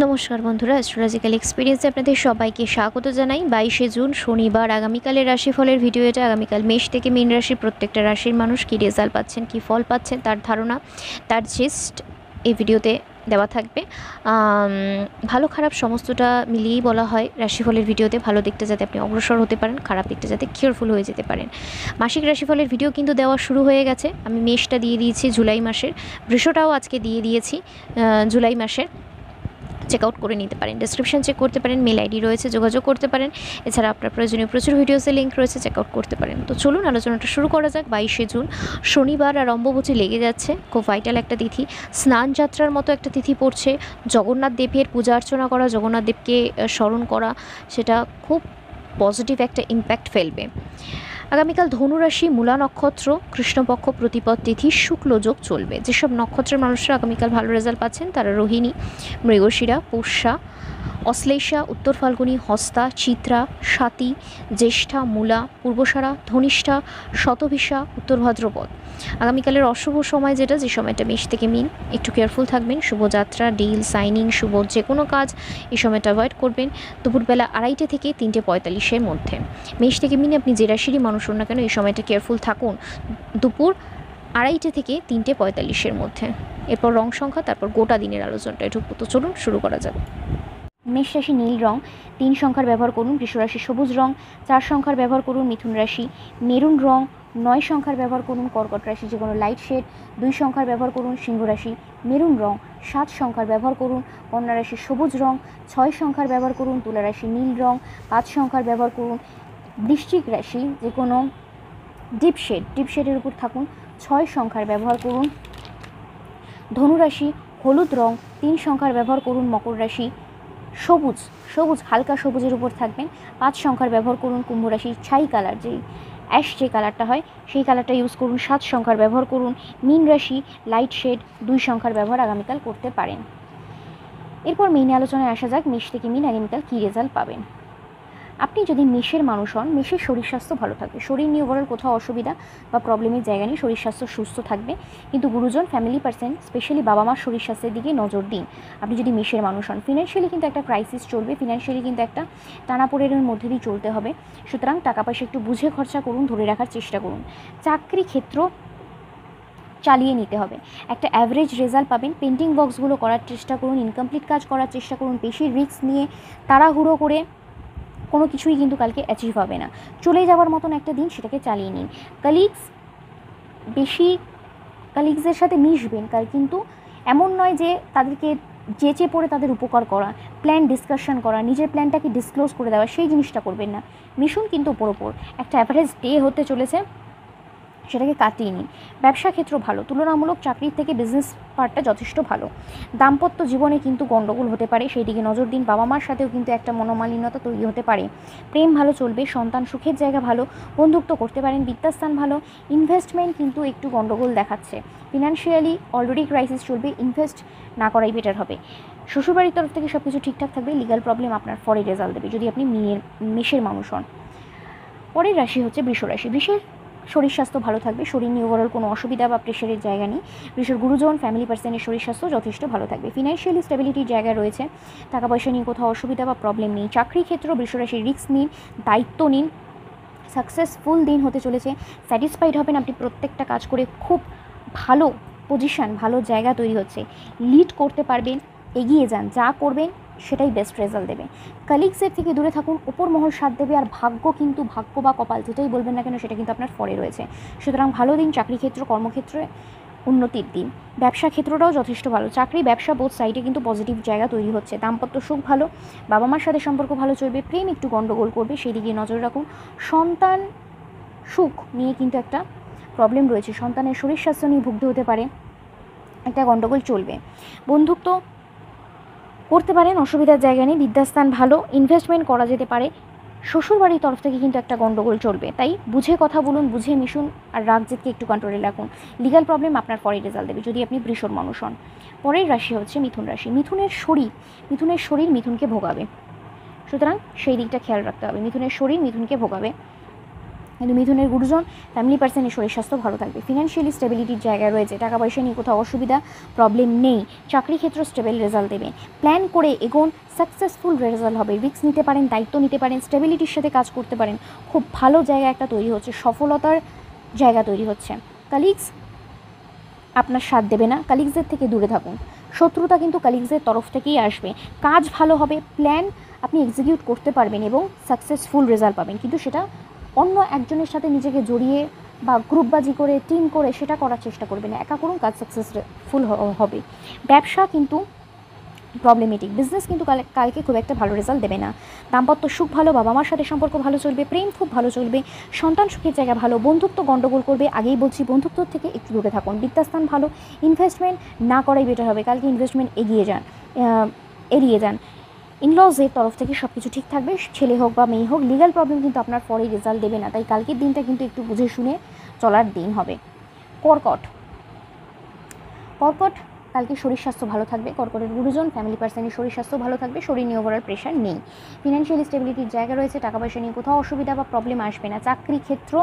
নমস্কার বন্ধুরা, অ্যাস্ট্রোলজিক্যাল এক্সপিরিয়েন্সে আপনাদের সবাইকে স্বাগত জানাই। 22শে জুন শনিবার আগামীকালের রাশিফলের ভিডিও এটা। আগামীকাল মেষ থেকে মীন রাশির প্রত্যেকটা রাশির মানুষ কী রেজাল্ট পাচ্ছেন, কী ফল পাচ্ছেন, তার ধারণা, তার জিস্ট এই ভিডিওতে দেওয়া থাকবে। ভালো খারাপ সমস্তটা মিলিয়েই বলা হয় রাশিফলের ভিডিওতে। ভালো দিকটা যাতে আপনি অগ্রসর হতে পারেন, খারাপ দিকটা যাতে কেয়ারফুল হয়ে যেতে পারেন। মাসিক রাশিফলের ভিডিও কিন্তু দেওয়া শুরু হয়ে গেছে। আমি মেষটা দিয়ে দিয়েছি জুলাই মাসের, বৃষটাও আজকে দিয়ে দিয়েছি জুলাই মাসের। চেক আউট করে নিতে পারেন, ডেসক্রিপশন চেক করতে পারেন, মেল আইডি রয়েছে, যোগাযোগ করতে পারেন। এছাড়া আপনার প্রয়োজনীয় প্রচুর ভিডিওসের লিঙ্ক রয়েছে, চেক আউট করতে পারেন। তো চলুন আলোচনাটা শুরু করা যাক। 22শে জুন শনিবার আর অম্বুবাচী লেগে যাচ্ছে। খুব ভাইটাল একটা তিথি, স্নান যাত্রার মতো একটা তিথি পড়ছে। জগন্নাথ দেবের পূজা অর্চনা করা, জগন্নাথ দেবকে স্মরণ করা, সেটা খুব পজিটিভ একটা ইম্প্যাক্ট ফেলবে। আগামীকাল ধনুরাশি, মূলা নক্ষত্র, কৃষ্ণপক্ষ প্রতিপদ তিথি, শুক্লযোগ চলবে। যেসব নক্ষত্রের মানুষরা আগামীকাল ভালো রেজাল্ট পাচ্ছেন তারা রোহিণী, মৃগশিরা, পুষ্যা, অশ্লেষা, উত্তর ফাল্গুনী, হস্তা, চিত্রা, স্বাতী, জ্যেষ্ঠা, মূলা, পূর্বসারা, ধনিষ্ঠা, শতভিষা, উত্তর ভাদ্রপদ। আগামীকালের অশুভ সময় যেটা, যে সময়টা মেষ থেকে মীন, একটু কেয়ারফুল থাকবেন। শুভযাত্রা, ডিল, সাইনিং, শুভ যে কোনো কাজ এই সময়টা অ্যাভয়েড করবেন। দুপুরবেলা 2:30 থেকে 3:45-এর মধ্যে। মেষ থেকে মিনে আপনি যে রাশিরই মানুষ হন না কেন এই সময়টা কেয়ারফুল থাকুন, দুপুর 2:30 থেকে 3:45-এর মধ্যে। এরপর রং সংখ্যা, তারপর গোটা দিনের আলোচনাটা ঢুকবো। তো চলুন শুরু করা যাক। মেষ রাশি নীল রং 3 সংখ্যার ব্যবহার করুন। বৃষ রাশি সবুজ রং 4 সংখ্যার ব্যবহার করুন। মিথুন রাশি মেরুন রং 9 সংখ্যার ব্যবহার করুন। কর্কট রাশি যে কোনো লাইট শেড 2 সংখ্যার ব্যবহার করুন। সিংহ রাশি মেরুন রং 7 সংখ্যার ব্যবহার করুন। কন্যা রাশি সবুজ রং 6 সংখ্যার ব্যবহার করুন। তুলা রাশি নীল রং 5 সংখ্যার ব্যবহার করুন। বৃশ্চিক রাশি যে কোনো ডিপ শেডের উপর থাকুন, 6 সংখ্যার ব্যবহার করুন। ধনু রাশি হলুদ রং 3 সংখ্যার ব্যবহার করুন। মকর রাশি সবুজ হালকা সবুজের উপর থাকবেন, 5 সংখ্যার ব্যবহার করুন। কুম্ভ রাশি ছাই কালার, যেই অ্যাশ যে কালারটা হয় সেই কালারটা ইউজ করুন, 7 সংখ্যার ব্যবহার করুন। মীন রাশি লাইট শেড 2 সংখ্যার ব্যবহার আগামীকাল করতে পারেন। এরপর মেইনে আলোচনায় আসা যাক, মেষ থেকে মীন আগামীকাল কী রেজাল্ট পাবেন। আপনি যদি মেষের মানুষ হন, মেষের শরীর স্বাস্থ্য ভালো থাকবে। শরীর নিয়ে ওভারঅল কোথাও অসুবিধা বা প্রবলেমের জায়গা নেই, শরীর স্বাস্থ্য সুস্থ থাকবে। কিন্তু গুরুজন, ফ্যামিলি পার্সন, স্পেশালি বাবা মার শরীর স্বাস্থ্যের দিকে নজর দিন আপনি যদি মেষের মানুষ হন। ফিনান্সিয়ালি কিন্তু একটা ক্রাইসিস চলবে, ফিনান্সিয়ালি কিন্তু একটা টানাপোড়েনের মধ্যে দিয়ে চলতে হবে। সুতরাং টাকা পয়সা একটু বুঝে খরচা করুন, ধরে রাখার চেষ্টা করুন। চাকরি ক্ষেত্র চালিয়ে নিতে হবে, একটা অ্যাভারেজ রেজাল্ট পাবেন। পেন্টিং বক্সগুলো করার চেষ্টা করুন, ইনকমপ্লিট কাজ করার চেষ্টা করুন। বেশি রিস্ক নিয়ে তাড়াহুড়ো করে কোনো কিছুই কিন্তু কালকে অ্যাচিভ হবে না। চলে যাওয়ার মতন একটা দিন, সেটাকে চালিয়ে নিন। কালিগসের সাথে মিশবেন কাল, কিন্তু এমন নয় যে তাদেরকে যেচে পড়ে তাদের উপকার করা, প্ল্যান ডিসকাশন করা, নিজের প্ল্যানটাকে ডিসক্লোজ করে দেওয়া, সেই জিনিসটা করবেন না। মিশুন কিন্তু ওপর একটা অ্যাভারেজ ডে হতে চলেছে, সেটাকে কাটিয়ে নিন। ব্যবসা ক্ষেত্র ভালো, তুলনামূলক চাকরির থেকে বিজনেস পার্টটা যথেষ্ট ভালো। দাম্পত্য জীবনে কিন্তু গণ্ডগোল হতে পারে, সেই দিকে নজর দিন। বাবা মার সাথেও কিন্তু একটা মনোমালিন্যতা তৈরি হতে পারে। প্রেম ভালো চলবে, সন্তান সুখের জায়গা ভালো, বন্ধুত্ব করতে পারেন, বিদ্যাস্থান ভালো। ইনভেস্টমেন্ট কিন্তু একটু গণ্ডগোল দেখাচ্ছে। ফিনান্সিয়ালি অলরেডি ক্রাইসিস চলবে, ইনভেস্ট না করাই বেটার হবে। শ্বশুরবাড়ির তরফ থেকে সব কিছু ঠিকঠাক থাকবে। লিগাল প্রবলেম আপনার পরে রেজাল্ট দেবে যদি আপনি মেষের মানুষ হন। পরের রাশি হচ্ছে বৃষ রাশি। বৃষের শরীর স্বাস্থ্য ভালো থাকবে, শরীর নিয়ে ওভারঅল কোনো অসুবিধা বা প্রেশারের জায়গা নেই। বৃষের গুরুজন, ফ্যামিলি পার্সনের শরীর স্বাস্থ্য যথেষ্ট ভালো থাকবে। ফিনান্সিয়ালি স্টেবিলিটির জায়গা রয়েছে, টাকা পয়সা নিয়ে কোথাও অসুবিধা বা প্রবলেম নেই। চাকরি ক্ষেত্র বৃষরাশির রিস্ক নিন, দায়িত্ব নিন। সাকসেসফুল দিন হতে চলেছে, স্যাটিসফাইড হবেন আপনি প্রত্যেকটা কাজ করে। খুব ভালো পজিশান, ভালো জায়গা তৈরি হচ্ছে, লিড করতে পারবেন। এগিয়ে যান, যা করবেন সেটাই বেস্ট রেজাল্ট দেবে। কালিগসের থেকে দূরে থাকুন, ওপর মহল সাথ দেবে। আর ভাগ্য বা কপাল যেটাই বলবেন না কেন সেটা কিন্তু আপনার ফরে রয়েছে। সুতরাং ভালো দিন চাকরি ক্ষেত্র, কর্মক্ষেত্রে উন্নতির দিন। ব্যবসা ক্ষেত্রটাও যথেষ্ট ভালো, চাকরি ব্যবসা বোথ সাইডে কিন্তু পজিটিভ জায়গা তৈরি হচ্ছে। দাম্পত্য সুখ ভালো, বাবা মার সাথে সম্পর্ক ভালো চলবে। প্রেম একটু গণ্ডগোল করবে, সেই দিকে নজর রাখুন। সন্তান সুখ নিয়ে কিন্তু একটা প্রবলেম রয়েছে, সন্তানের শরীর স্বাস্থ্য নিয়ে ভুগতে হতে পারে, একটা গণ্ডগোল চলবে। বন্ধুত্ব করতে পারেন, অসুবিধার জায়গা নেই। বিদ্যাস্থান ভালো, ইনভেস্টমেন্ট করা যেতে পারে। শ্বশুরবাড়ির তরফ থেকে কিন্তু একটা গণ্ডগোল চলবে, তাই বুঝে কথা বলুন, বুঝে মিশুন। আর রাগ জেদকে একটু কন্ট্রোলে রাখুন। লিগাল প্রবলেম আপনার পরে রেজাল্ট দেবে যদি আপনি বৃষর মানুষ হন। পরের রাশি হচ্ছে মিথুন রাশি। মিথুনের শরীর মিথুনকে ভোগাবে, সুতরাং সেই দিকটা খেয়াল রাখতে হবে। মিথুনের শরীর মিথুনকে ভোগাবে। কিন্তু মিথুনের গুরুজন ফ্যামিলি পার্সনের শরীর স্বাস্থ্য ভালো থাকবে। ফিনান্সিয়ালি স্টেবিলিটির জায়গায় রয়েছে, টাকা পয়সা নিয়ে কোথাও অসুবিধা প্রবলেম নেই। চাকরি ক্ষেত্র স্টেবল রেজাল্ট দেবে। প্ল্যান করে এগোন, সাকসেসফুল রেজাল্ট হবে। রিস্ক নিতে পারেন, দায়িত্ব নিতে পারেন, স্টেবিলিটির সাথে কাজ করতে পারেন। খুব ভালো জায়গা একটা তৈরি হচ্ছে, সফলতার জায়গা তৈরি হচ্ছে। কালিগস আপনার সাথ দেবে না, কালিগসদের থেকে দূরে থাকুন। শত্রুতা কিন্তু কালিগসদের তরফ থেকেই আসবে। কাজ ভালো হবে, প্ল্যান আপনি এক্সিকিউট করতে পারবেন এবং সাকসেসফুল রেজাল্ট পাবেন, কিন্তু সেটা অন্য একজনের সাথে নিজেকে জড়িয়ে বা গ্রুপবাজি করে টিম করে সেটা করার চেষ্টা করবেন না। একা করুন, কাজ সাকসেসফুল হবে। ব্যবসা কিন্তু প্রবলেমেটিক, বিজনেস কিন্তু কালকে খুব একটা ভালো রেজাল্ট দেবে না। দাম্পত্য সুখ ভালো, বাবা মার সাথে সম্পর্ক ভালো চলবে, প্রেম খুব ভালো চলবে, সন্তান সুখের জায়গা ভালো। বন্ধুত্ব গণ্ডগোল করবে, আগেই বলছি বন্ধুত্ব থেকে একটু দূরে থাকুন। বিদ্যাস্থান ভালো, ইনভেস্টমেন্ট না করাই বেটার হবে। কালকে ইনভেস্টমেন্ট এড়িয়ে যান। ইনলজের তরফ থেকে সব কিছু ঠিক থাকবে, ছেলে হোক বা মেয়ে হোক। লিগ্যাল প্রবলেম কিন্তু আপনার পরেই রেজাল্ট দেবে না, তাই কালকের দিনটা কিন্তু একটু বুঝে শুনে চলার দিন হবে। কর্কট কালকে শরীর স্বাস্থ্য ভালো থাকবে। কর্কটের গুরুজন ফ্যামিলি পার্সনের শরীর স্বাস্থ্য ভালো থাকবে, শরীর নিয়ে ওভারঅল প্রেশার নেই। ফিনান্সিয়াল স্টেবিলিটির জায়গা রয়েছে, টাকা পয়সা নিয়ে কোথাও অসুবিধা বা প্রবলেম আসবে না। চাকরি ক্ষেত্র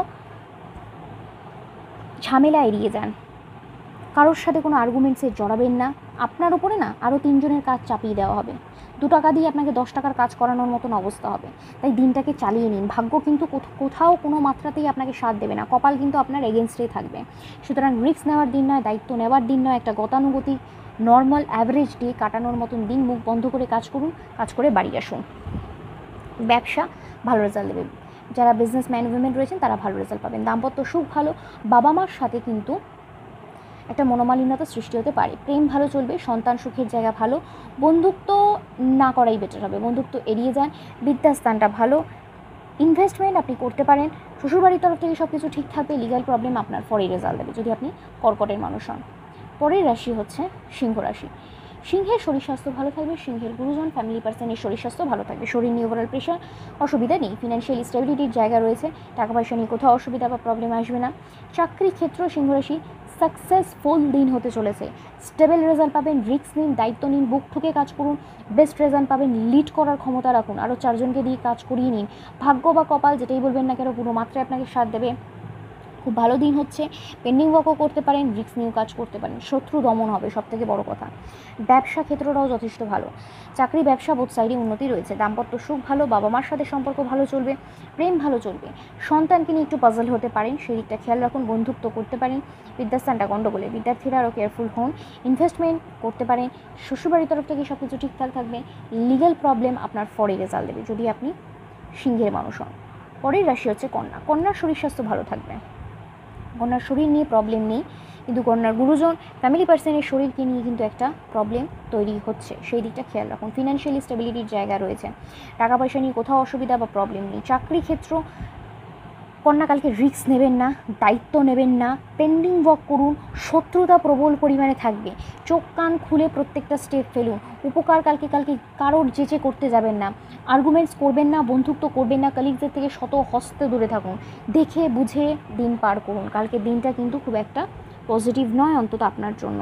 ঝামেলা এড়িয়ে যান, কারোর সাথে কোনো আর্গুমেন্টসে জড়াবেন না। আপনার উপরে না আরও 3 জনের কাজ চাপিয়ে দেওয়া হবে, 2 টাকা দিয়ে আপনাকে 10 টাকার কাজ করানোর মতন অবস্থা হবে। তাই দিনটাকে চালিয়ে নিন। ভাগ্য কিন্তু কোথাও কোনো মাত্রাতেই আপনাকে সাথ দেবে না, কপাল কিন্তু আপনার এগেনস্টেই থাকবে। সুতরাং রিস্ক নেওয়ার দিন নয়, দায়িত্ব নেওয়ার দিন নয়, একটা গতানুগতিক নর্মাল অ্যাভারেজ ডে কাটানোর মতন দিন। মুখ বন্ধ করে কাজ করুন, কাজ করে বাড়ি আসুন। ব্যবসা ভালো রেজাল্ট দেবে, যারা বিজনেসম্যান উইমেন রয়েছেন তারা ভালো রেজাল্ট পাবেন। দাম্পত্য সুখ ভালো, বাবা মার সাথে কিন্তু একটা মনোমালিন্যতা সৃষ্টি হতে পারে। প্রেম ভালো চলবে, সন্তান সুখের জায়গা ভালো। বন্ধুত্ব না করাই বেটার হবে, বন্ধুত্ব এড়িয়ে যান। বিদ্যাস্থানটা ভালো, ইনভেস্টমেন্ট আপনি করতে পারেন। শ্বশুরবাড়ির তরফ থেকে সব কিছু ঠিক থাকবে। লিগ্যাল প্রবলেম আপনার পরেই রেজাল্ট দেবে যদি আপনি কর্কটের মানুষ হন। পরের রাশি হচ্ছে সিংহ রাশি। সিংহের শরীর স্বাস্থ্য ভালো থাকবে। সিংহের গুরুজন ফ্যামিলি পার্সনের শরীর স্বাস্থ্য ভালো থাকবে, শরীর নিয়ে ওভারঅল প্রেশার অসুবিধা নেই। ফিনান্সিয়াল স্টেবিলিটির জায়গা রয়েছে, টাকা পয়সা নিয়ে কোথাও অসুবিধা বা প্রবলেম আসবে না। চাকরি ক্ষেত্র সিংহ রাশি সাকসেসফুল দিন হতে চলেছে, স্টেবল রেজাল্ট পাবেন। রিস্ক নিন, দায়িত্ব নিন, বুক ঠুকে কাজ করুন, বেস্ট রেজাল্ট পাবেন। লিড করার ক্ষমতা রাখুন, আরও 4 জনকে দিয়ে কাজ করিয়ে নিন। ভাগ্য বা কপাল যেটাই বলবেন না কেন পুরো মাত্রায় আপনাকে সাথ দেবে। খুব ভালো দিন হচ্ছে, পেন্ডিং ওয়ার্কও করতে পারেন, রিস্ক নিয়েও কাজ করতে পারেন। শত্রু দমন হবে সবথেকে বড় কথা। ব্যবসা ক্ষেত্রটাও যথেষ্ট ভালো, চাকরি ব্যবসা বোথ সাইডে উন্নতি রয়েছে। দাম্পত্য সুখ ভালো, বাবা মার সাথে সম্পর্ক ভালো চলবে, প্রেম ভালো চলবে। সন্তানকে নিয়ে একটু পাজল হতে পারেন, সেই দিকটা খেয়াল রাখুন। বন্ধুত্ব করতে পারেন, বিদ্যাস্থানটা গণ্ডগোলে, বিদ্যার্থীরা আরও কেয়ারফুল হন। ইনভেস্টমেন্ট করতে পারেন, শ্বশুরবাড়ির তরফ থেকে সব কিছু ঠিকঠাক থাকবে। লিগ্যাল প্রবলেম আপনার পরে রেজাল্ট দেবে যদি আপনি সিংহের মানুষ হন। পরের রাশি হচ্ছে কন্যা। কন্যার শরীর স্বাস্থ্য ভালো থাকবে, কন্যার শরীর নিয়ে প্রবলেম নেই, কিন্তু কন্যার গুরুজন ফ্যামিলি পার্সনের শরীরকে নিয়ে কিন্তু একটা প্রবলেম তৈরি হচ্ছে, সেই দিকটা খেয়াল রাখুন। ফিনান্সিয়াল স্টেবিলিটির জায়গা রয়েছে, টাকা পয়সা নিয়ে কোথাও অসুবিধা বা প্রবলেম নেই। চাকরি ক্ষেত্র কন্যা কালকে রিস্ক নেবেন না, দায়িত্ব নেবেন না, পেন্ডিং ওয়ার্ক করুন। শত্রুতা প্রবল পরিমাণে থাকবে, চোখ কান খুলে প্রত্যেকটা স্টেপ ফেলুন। উপকার কালকে কারোর যেচে করতে যাবেন না, আর্গুমেন্টস করবেন না, বন্ধুত্ব করবেন না। কালিগদের থেকে শত হস্তে দূরে থাকুন, দেখে বুঝে দিন পার করুন। কালকে দিনটা কিন্তু খুব একটা পজিটিভ নয়, অন্তত আপনার জন্য।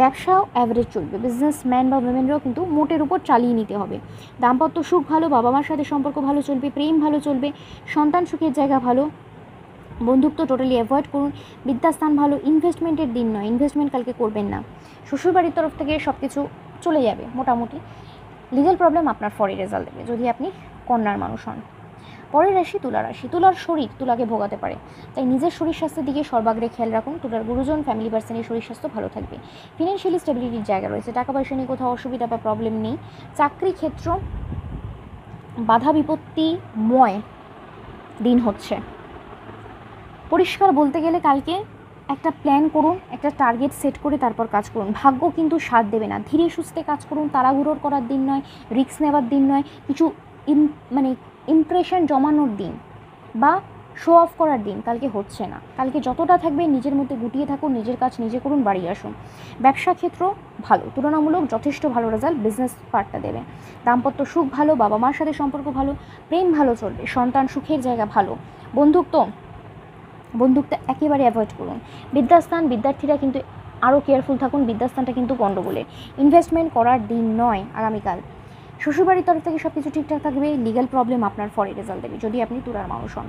ব্যবসাও অ্যাভারেজ চলবে, বিজনেসম্যান বা উইমেনরাও কিন্তু মোটের উপর চালিয়ে নিতে হবে। দাম্পত্য সুখ ভালো, বাবা মার সাথে সম্পর্ক ভালো চলবে, প্রেম ভালো চলবে, সন্তান সুখের জায়গা ভালো। বন্ধুত্ব টোটালি অ্যাভয়েড করুন। বিদ্যাস্থান ভালো, ইনভেস্টমেন্টের দিন নয়, ইনভেস্টমেন্ট কালকে করবেন না। শ্বশুরবাড়ির তরফ থেকে সব কিছু চলে যাবে মোটামুটি। লিগ্যাল প্রবলেম আপনার পরে রেজাল্ট দেবে যদি আপনি কন্যার মানুষ হন। পরের রাশি তুলা রাশি। তুলার শরীর তুলাকে ভোগাতে পারে, তাই নিজের শরীর স্বাস্থ্যের দিকে সর্বাগ্রে খেয়াল রাখুন। তুলার গুরুজন ফ্যামিলি পার্সনের শরীর স্বাস্থ্য ভালো থাকবে। ফিনান্সিয়ালি স্টেবিলিটির জায়গা রয়েছে, টাকা পয়সা নিয়ে কোথাও অসুবিধা বা প্রবলেম নেই। চাকরি ক্ষেত্র বাধা বিপত্তিময় দিন হচ্ছে। পরিষ্কার বলতে গেলে কালকে একটা প্ল্যান করুন, একটা টার্গেট সেট করে তারপর কাজ করুন। ভাগ্য কিন্তু সাথ দেবে না, ধীরে সুস্থে কাজ করুন। তাড়াহুড়োর করার দিন নয়, রিস্ক নেওয়ার দিন নয়, কিছু ইমপ্রেশন জমানোর দিন বা শো অফ করার দিন কালকে হচ্ছে না। কালকে যতটা থাকবে নিজের মধ্যে গুটিয়ে থাকুন, নিজের কাজ নিজে করুন, বাড়ি আসুন। ব্যবসা ক্ষেত্র ভালো, তুলনামূলক যথেষ্ট ভালো রেজাল্ট বিজনেস পার্টটা দেবে। দাম্পত্য সুখ ভালো, বাবা মার সাথে সম্পর্ক ভালো, প্রেম ভালো চলবে, সন্তান সুখের জায়গা ভালো। বন্ধুত্ব একেবারে অ্যাভয়েড করুন। বিদ্যাস্থান বিদ্যার্থীরা কিন্তু আরও কেয়ারফুল থাকুন, বিদ্যাস্থানটা কিন্তু গণ্ডগোলে। ইনভেস্টমেন্ট করার দিন নয় আগামীকাল। শ্বশুরবাড়ির তরফ থেকে সব কিছু ঠিকঠাক থাকবে। লিগ্যাল প্রবলেম আপনার পরে রেজাল্ট দেবে যদি আপনি তুলার মানুষ হন।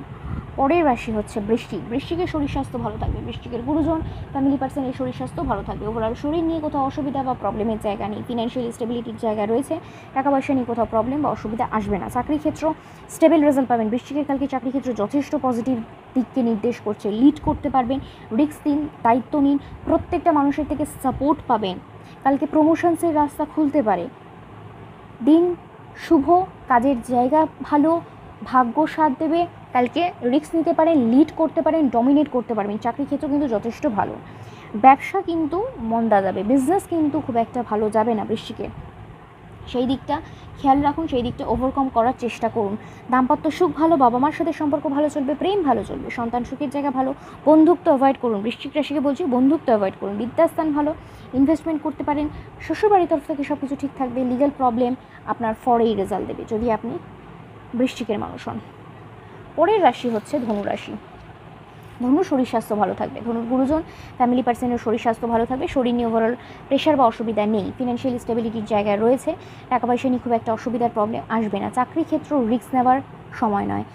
পরের রাশি হচ্ছে বৃশ্চিক। বৃশ্চিকের শরীর স্বাস্থ্য ভালো থাকবে। বৃশ্চিকের গুরুজন, ফ্যামিলি পার্সনের শরীর স্বাস্থ্য ভালো থাকবে। ওভারঅল শরীর নিয়ে কোথাও অসুবিধা বা প্রবলেমের জায়গা নেই। ফিনান্সিয়াল স্টেবিলিটির জায়গা রয়েছে, টাকা পয়সা নিয়ে কোথাও প্রবলেম বা অসুবিধা আসবে না। চাকরি ক্ষেত্র স্টেবল রেজাল্ট পাবেন। বৃশ্চিকের কালকে চাকরি ক্ষেত্র যথেষ্ট পজিটিভ দিককে নির্দেশ করছে। লিড করতে পারবেন, রিস্ক নিন, দায়িত্ব নিন, প্রত্যেকটা মানুষের থেকে সাপোর্ট পাবেন। কালকে প্রমোশনসের রাস্তা খুলতে পারে। দিন শুভ, কাজের জায়গা ভালো, ভাগ্য সাথ দেবে। কালকে রিস্ক নিতে পারেন, লিড করতে পারেন, ডমিনেট করতে পারবেন। চাকরি ক্ষেত্র কিন্তু যথেষ্ট ভালো। ব্যবসা কিন্তু মন্দা যাবে, বিজনেস কিন্তু খুব একটা ভালো যাবে না বৃশ্চিকের। সেই দিকটা খেয়াল রাখুন, সেই দিকটা ওভারকাম করার চেষ্টা করুন। দাম্পত্য সুখ ভালো, বাবা মার সাথে সম্পর্ক ভালো চলবে, প্রেম ভালো চলবে, সন্তান সুখের জায়গা ভালো। বন্ধুত্ব অ্যাভয়েড করুন, বৃশ্চিক রাশিকে বলছি বন্ধুত্ব অ্যাভয়েড করুন। বিদ্যাস্থান ভালো, ইনভেস্টমেন্ট করতে পারেন। শ্বশুরবাড়ির তরফ থেকে সব কিছু ঠিক থাকবে। লিগ্যাল প্রবলেম আপনার ফরেই রেজাল্ট দেবে যদি আপনি বৃশ্চিকের মানুষ হন। পরের রাশি হচ্ছে ধনুরাশি। ধনুর শরীর স্বাস্থ্য ভালো থাকবে। ধনুর গুরুজন, ফ্যামিলি পার্সনের শরীর স্বাস্থ্য ভালো থাকবে। শরীর নিয়ে ওভারঅল প্রেশার বা অসুবিধা নেই। ফিনান্সিয়াল স্টেবিলিটির জায়গায় রয়েছে, টাকা পয়সা নিয়ে খুব একটা অসুবিধার প্রবলেম আসবে না। চাকরি ক্ষেত্র রিস্ক নেওয়ার সময় নয়।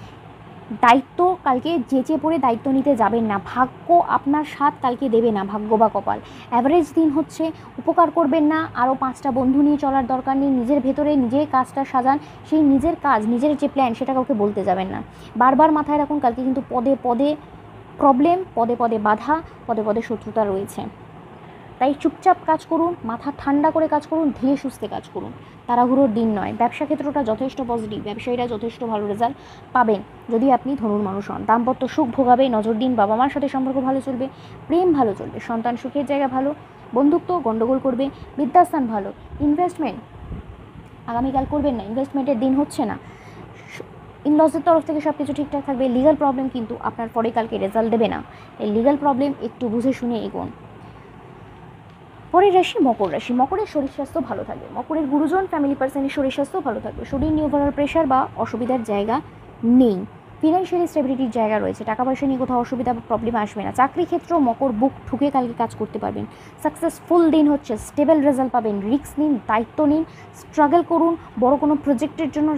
দায়িত্ব কালকে যেচে পড়ে দায়িত্ব নিতে যাবেন না। ভাগ্য আপনার সাথ কালকে দেবে না, ভাগ্য বা কপাল। অ্যাভারেজ দিন হচ্ছে, উপকার করবেন না, আরও 5টা বন্ধু নিয়ে চলার দরকার নেই। নিজের ভেতরে নিজের কাজটা সাজান, সেই নিজের কাজ, নিজের যে প্ল্যান সেটা কাউকে বলতে যাবেন না। বারবার মাথায় রাখুন কালকে কিন্তু পদে পদে প্রবলেম, পদে পদে বাধা, পদে পদে শত্রুতা রয়েছে। তাই চুপচাপ কাজ করুন, মাথা ঠান্ডা করে কাজ করুন, ধীরে সুস্থে কাজ করুন। তাড়াহুড়োর দিন নয়। ব্যবসা ক্ষেত্রটা যথেষ্ট পজিটিভ, ব্যবসায়ীরা যথেষ্ট ভালো রেজাল্ট পাবেন যদি আপনি ধনুর মানুষ হন। দাম্পত্য সুখ ভোগাবে, নজর দিন, বাবা মার সাথে সম্পর্ক ভালো চলবে, প্রেম ভালো চলবে, সন্তান সুখের জায়গা ভালো, বন্ধুত্ব গণ্ডগোল করবে, বিদ্যাস্থান ভালো। ইনভেস্টমেন্ট আগামীকাল করবেন না, ইনভেস্টমেন্টের দিন হচ্ছে না। ইনলসের তরফ থেকে সব কিছু ঠিকঠাক থাকবে। লিগাল প্রবলেম কিন্তু আপনার পরে কালকে রেজাল্ট দেবে না। এই লিগাল প্রবলেম একটু বুঝে শুনে এগোন। পরের রাশি মকর রাশি। মকরের শরীর স্বাস্থ্য ভালো থাকবে। মকরের গুরুজন, ফ্যামিলি পার্সনের শরীর স্বাস্থ্য ভালো থাকবে। শরীর নিয়ে ওভারঅল প্রেশার বা অসুবিধার জায়গা নেই। ফিনান্সিয়াল স্টেবিলিটির জায়গা রয়েছে, টাকা পয়সা নিয়ে কোথাও অসুবিধা বা প্রবলেম আসবে না। চাকরি ক্ষেত্র মকর বুক ঠুকে কালকে কাজ করতে পারবেন। সাকসেসফুল দিন হচ্ছে, স্টেবল রেজাল্ট পাবেন। রিস্ক নিন, দায়িত্ব নিন, স্ট্রাগল করুন, বড় কোনো প্রজেক্টের জন্য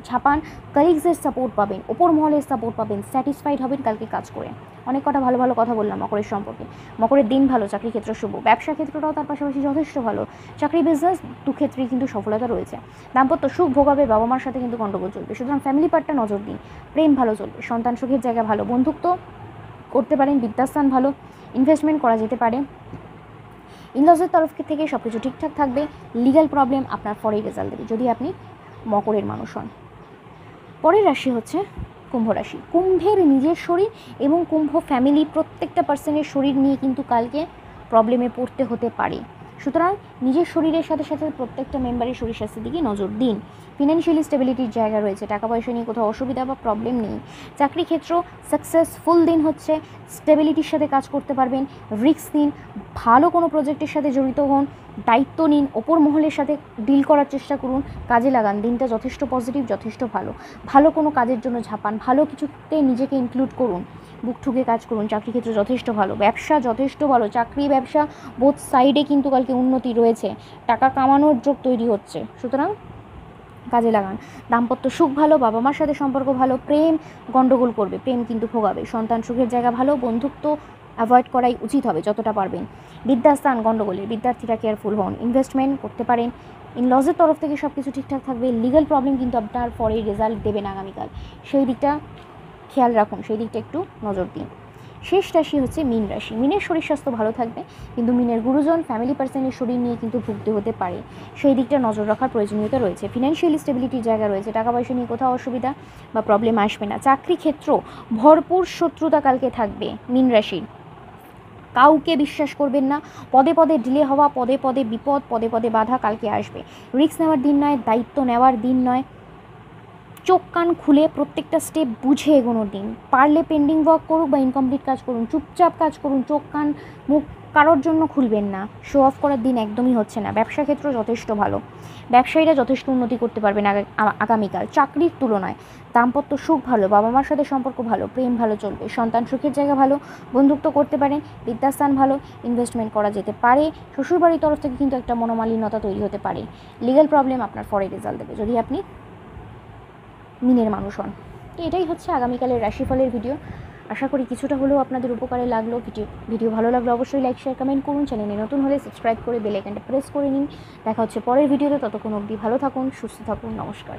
ঝাপান। কালিগসের সাপোর্ট পাবেন, ওপর মহলের সাপোর্ট পাবেন, স্যাটিসফাইড হবেন কালকে কাজ করে। অনেক কটা ভালো ভালো কথা বললাম মকরের সম্পর্কে। মকরের দিন ভালো, চাকরি ক্ষেত্র শুভ, ব্যবসা ক্ষেত্রটাও তার পাশাপাশি যথেষ্ট ভালো। চাকরি বিজনেস দু ক্ষেত্রেই কিন্তু সফলতা রয়েছে। দাম্পত্য সুখ ভোগাবে, বাবা মার সাথে কিন্তু গণ্ডগোল চলবে, সুতরাং ফ্যামিলি পার্টটা নজর দিন। প্রেম ভালো চলবে, সন্তান সুখের জায়গা ভালো, বন্ধুত্ব করতে পারেন, বিদ্যাস্থান ভালো, ইনভেস্টমেন্ট করা যেতে পারে। ইনলসের তরফ থেকে সব কিছু ঠিকঠাক থাকবে। লিগ্যাল প্রবলেম আপনার পরেই রেজাল্ট দেবে যদি আপনি মকরের মানুষ হন। পরের রাশি হচ্ছে কুম্ভ রাশি। কুম্ভের নিজের শরীর এবং কুম্ভ ফ্যামিলি প্রত্যেকটা পার্সনের শরীর নিয়ে কিন্তু কালকে প্রবলেমে পড়তে হতে পারে। সুতরাং নিজের শরীরের সাথে সাথে প্রত্যেকটা মেম্বারের শরীর স্বাস্থ্যের দিকে নজর দিন। ফিনান্সিয়াল স্টেবিলিটির জায়গা রয়েছে, টাকা পয়সা নিয়ে কোথাও অসুবিধা বা প্রবলেম নেই। চাকরি ক্ষেত্র সাকসেসফুল দিন হচ্ছে, স্টেবিলিটির সাথে কাজ করতে পারবেন। রিস্ক নিন, ভালো কোনো প্রজেক্টের সাথে জড়িত হন, দায়িত্ব নিন, ওপর মহলের সাথে ডিল করার চেষ্টা করুন, কাজে লাগান। দিনটা যথেষ্ট পজিটিভ, যথেষ্ট ভালো। ভালো কোনো কাজের জন্য ঝাঁপান, ভালো কিছুতে নিজেকে ইনক্লুড করুন, বুক ঠুকে কাজ করুন। চাকরি ক্ষেত্র যথেষ্ট ভালো, ব্যবসা যথেষ্ট ভালো। চাকরি ব্যবসা বোথ সাইডে কিন্তু কালকে উন্নতি রয়েছে, টাকা কামানোর যোগ তৈরি হচ্ছে, সুতরাং কাজে লাগান। দাম্পত্য সুখ ভালো, বাবা মার সাথে সম্পর্ক ভালো, প্রেম গণ্ডগোল করবে, প্রেম কিন্তু ভোগাবে। সন্তান সুখের জায়গা ভালো, বন্ধুত্ব অ্যাভয়েড করাই উচিত হবে যতটা পারবেন। বিদ্যাস্থান গণ্ডগোলে, বিদ্যার্থীরা কেয়ারফুল হন। ইনভেস্টমেন্ট করতে পারেন, ইনলসের তরফ থেকে সব কিছু ঠিকঠাক থাকবে। লিগ্যাল প্রবলেম কিন্তু আপনার পরেই রেজাল্ট দেবেন আগামীকাল, সেই দিকটা খেয়াল রাখুন, সেই দিকটা একটু নজর দিন। শেষ রাশি হচ্ছে মীন রাশি। মীনের শরীর স্বাস্থ্য ভালো থাকবে, কিন্তু মীনের গুরুজন, ফ্যামিলি পার্সনের শরীর নিয়ে কিন্তু ভুগতে হতে পারে, সেই দিকটা নজর রাখার প্রয়োজনীয়তা রয়েছে। ফিনান্সিয়াল স্টেবিলিটির জায়গা রয়েছে, টাকা পয়সা নিয়ে কোথাও অসুবিধা বা প্রবলেম আসবে না। চাকরি ক্ষেত্র ভরপুর শত্রুতা কালকে থাকবে মীন রাশির। কাউকে বিশ্বাস করবেন না, পদে পদে ডিলে হওয়া, পদে পদে বিপদ, পদে পদে বাধা কালকে আসবে। রিস্ক নেওয়ার দিন নয়, দায়িত্ব নেওয়ার দিন নয়। চোখ কান খুলে প্রত্যেকটা স্টেপ বুঝে এগোনোর দিন। পারলে পেন্ডিং ওয়ার্ক করুক বা ইনকমপ্লিট কাজ করুন, চুপচাপ কাজ করুন, চোখ কান মুখ কারোর জন্য খুলবেন না। শো অফ করার দিন একদমই হচ্ছে না। ব্যবসা ক্ষেত্র যথেষ্ট ভালো, ব্যবসায়ীরা যথেষ্ট উন্নতি করতে পারবেন আগামীকাল চাকরির তুলনায়। দাম্পত্য সুখ ভালো, বাবা মার সাথে সম্পর্ক ভালো, প্রেম ভালো চলবে, সন্তান সুখের জায়গা ভালো, বন্ধুত্ব করতে পারেন, বিদ্যাস্থান ভালো, ইনভেস্টমেন্ট করা যেতে পারে। শ্বশুরবাড়ির তরফ থেকে কিন্তু একটা মনোমালিন্যতা তৈরি হতে পারে। লিগ্যাল প্রবলেম আপনার পরে রেজাল্ট দেবে যদি আপনি মিনের মানুষ হন। তো এটাই হচ্ছে আগামীকালের রাশিফলের ভিডিও। আশা করি কিছুটা হলেও আপনাদের উপকারে লাগলো। ভিডিও ভালো লাগলো অবশ্যই লাইক শেয়ার কমেন্ট করুন। চ্যানেলে নতুন হলে সাবস্ক্রাইব করে বেল আইকনটা প্রেস করে নিন। দেখা হচ্ছে পরের ভিডিওতে, ততক্ষণ অবধি ভালো থাকুন, সুস্থ থাকুন, নমস্কার।